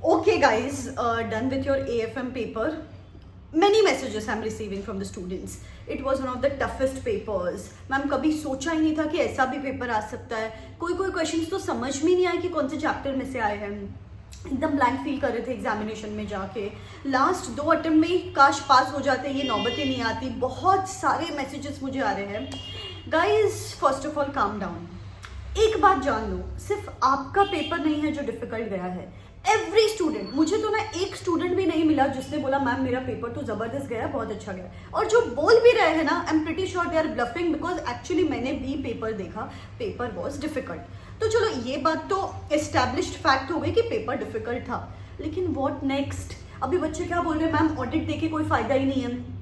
Okay, guys, done with your AFM paper. Many messages I'm receiving from the students. It was one of the toughest papers. Ma'am कभी सोचा ही नहीं था कि ऐसा भी paper आ सकता है. कोई क्वेश्चंस तो समझ में नहीं आए कि कौन से चैप्टर में से आए हैं. एकदम ब्लैंक फील कर रहे थे एग्जामिनेशन में जाके. लास्ट 2 अटेम्प्ट में ही काश पास हो जाते, ये नौबत ही नहीं आती. बहुत सारे मैसेजेस मुझे आ रहे हैं. Guys, first of all calm down. एक बात जान लो, सिर्फ आपका पेपर नहीं है जो डिफिकल्ट गया है. एवरी स्टूडेंट, मुझे तो ना एक स्टूडेंट भी नहीं मिला जिसने बोला मैम मेरा पेपर तो जबरदस्त गया, बहुत अच्छा गया. और जो बोल भी रहे हैं ना, I am pretty sure they are bluffing, because actually मैंने भी पेपर देखा. Paper was difficult. तो चलो ये बात तो एस्टैब्लिश्ड फैक्ट हो गई कि पेपर डिफिकल्ट था. लेकिन व्हाट नेक्स्ट? अभी बच्चे क्या बोल रहे हैं, मैम ऑडिट देके कोई फायदा ही नहीं है,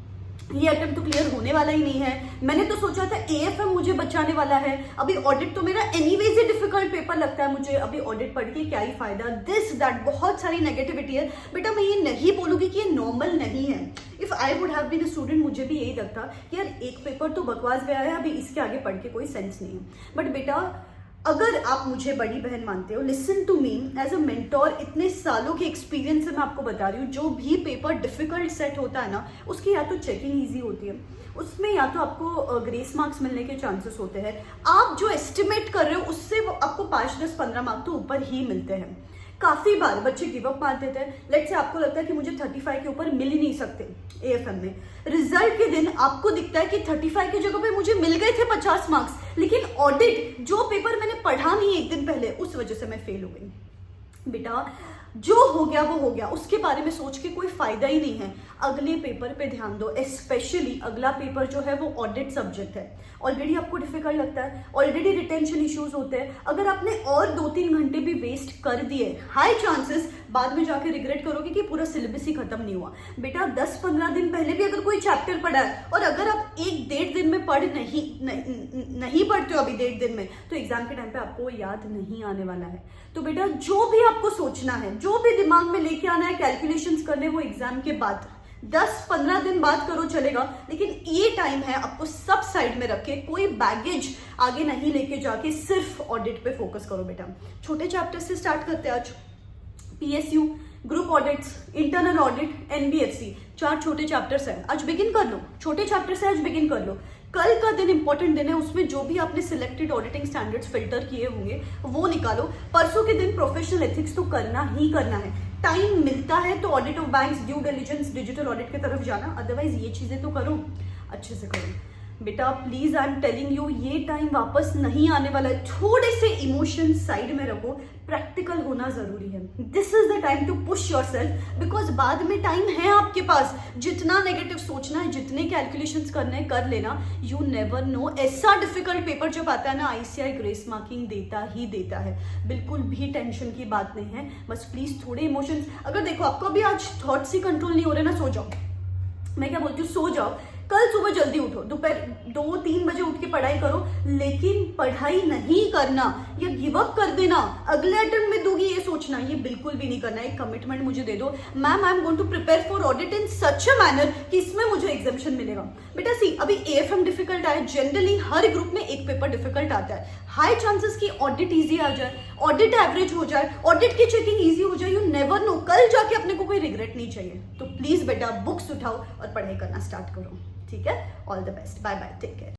ये अटेम्प्ट तो क्लियर होने वाला ही नहीं है. मैंने तो सोचा था एएफएम मुझे बचाने वाला है, अभी ऑडिट तो मेरा एनीवेज ही डिफिकल्ट पेपर लगता है मुझे, अभी ऑडिट पढ़ के क्या ही फायदा. दिस दैट बहुत सारी नेगेटिविटी है. बेटा मैं ये नहीं बोलूंगी कि ये नॉर्मल नहीं है. If I would have been a student, मुझे भी यही लगता कि यार एक पेपर तो बकवास गया है, अभी इसके आगे पढ़ के कोई सेंस नहीं है. बट बेटा अगर आप मुझे बड़ी बहन मानते हो, listen to me as a mentor. इतने सालों के एक्सपीरियंस से मैं आपको बता रही हूँ, जो भी पेपर डिफिकल्ट सेट होता है ना, उसकी या तो चेकिंग ईजी होती है, उसमें या तो आपको ग्रेस मार्क्स मिलने के चांसेस होते हैं. आप जो एस्टिमेट कर रहे हो उससे आपको 5, 10, 15 मार्क्स तो ऊपर ही मिलते हैं. काफी बार बच्चे गिव अप मार देते हैं. लेट्स से आपको लगता है कि मुझे 35 के ऊपर मिल ही नहीं सकते एएफएम में. रिजल्ट के दिन आपको दिखता है कि 35 की जगह पे मुझे मिल गए थे 50 मार्क्स, लेकिन ऑडिट जो पेपर मैंने पढ़ा नहीं एक दिन पहले, उस वजह से मैं फेल हो गई. बेटा जो हो गया वो हो गया, उसके बारे में सोच के कोई फायदा ही नहीं है. अगले पेपर पे ध्यान दो. स्पेशली अगला पेपर जो है वो ऑडिट सब्जेक्ट है. ऑलरेडी आपको डिफिकल्ट लगता है, ऑलरेडी रिटेंशन इश्यूज होते हैं. अगर आपने और 2-3 घंटे भी वेस्ट कर दिए, हाई चांसेस बाद में जाके रिग्रेट करोगे कि पूरा सिलेबस ही खत्म नहीं हुआ. बेटा 10-15 दिन पहले भी अगर कोई चैप्टर पढ़ा है और अगर आप 1-1.5 दिन में पढ़ नहीं पढ़ते हो अभी 1.5 दिन में, तो एग्जाम के टाइम पे आपको याद नहीं आने वाला है. तो बेटा जो भी आपको सोचना है, जो भी दिमाग में लेके आना है, कैलकुलेशंस करने, वो एग्जाम के बाद 10-15 दिन बाद करो चलेगा. लेकिन ये टाइम है आपको सब साइड में रख के, कोई बैगेज आगे नहीं लेके जाके सिर्फ ऑडिट पे फोकस करो. बेटा छोटे चैप्टर से स्टार्ट करते हैं आज. PSU, group audits, internal audit, NBFC, 4 छोटे चैप्टर्स हैं. आज बिगिन कर लो, छोटे चैप्टर से आज बिगिन कर लो. कल का दिन इंपॉर्टेंट दिन है, उसमें जो भी आपने सिलेक्टेड ऑडिटिंग स्टैंडर्ड्स फिल्टर किए होंगे वो निकालो. परसों के दिन प्रोफेशनल एथिक्स तो करना ही करना है. टाइम मिलता है तो audit of banks, due diligence, digital audit की तरफ जाना. अदरवाइज ये चीजें तो करो, अच्छे से करो. बेटा please I am telling you, ये टाइम वापस नहीं आने वाला है. थोड़े से इमोशन साइड में रखो, प्रैक्टिकल होना जरूरी है. This is the time to push yourself, because बाद में टाइम है आपके पास. जितना नेगेटिव सोचना है, जितने कैलकुलेशंस करने हैं कर लेना. यू नेवर नो, ऐसा डिफिकल्ट पेपर जब आता है ना, आईसीआई ग्रेस मार्किंग देता ही देता है. बिल्कुल भी टेंशन की बात नहीं है. बस प्लीज थोड़े इमोशंस, अगर देखो आपको अभी आज थॉट्स ही कंट्रोल नहीं हो रहे ना, सो जाओ. मैं क्या बोलती हूँ, सो जाओ. कल सुबह जल्दी उठो, दोपहर 2-3 बजे उठ के पढ़ाई करो. लेकिन पढ़ाई नहीं करना या गिव अप कर देना, अगले अटेम्प्ट में दूंगी ये सोचना, ये बिल्कुल भी नहीं करना. एक कमिटमेंट मुझे दे दो, ma'am I am going to prepare for audit in such a manner कि इसमें मुझे एग्जामिशन मिलेगा. बेटा सी, अभी एएफएम डिफिकल्ट आया, जनरली हर ग्रुप में एक पेपर डिफिकल्ट आता है. हाई चांसेस की ऑडिट इजी आ जाए, ऑडिट एवरेज हो जाए, ऑडिट की चेकिंग इजी हो जाए. यू नेवर नो, कल जाके अपने को कोई रिग्रेट नहीं चाहिए. तो प्लीज बेटा बुक्स उठाओ और पढ़ाई करना स्टार्ट करो. ठीक है, all the best, bye bye, take care.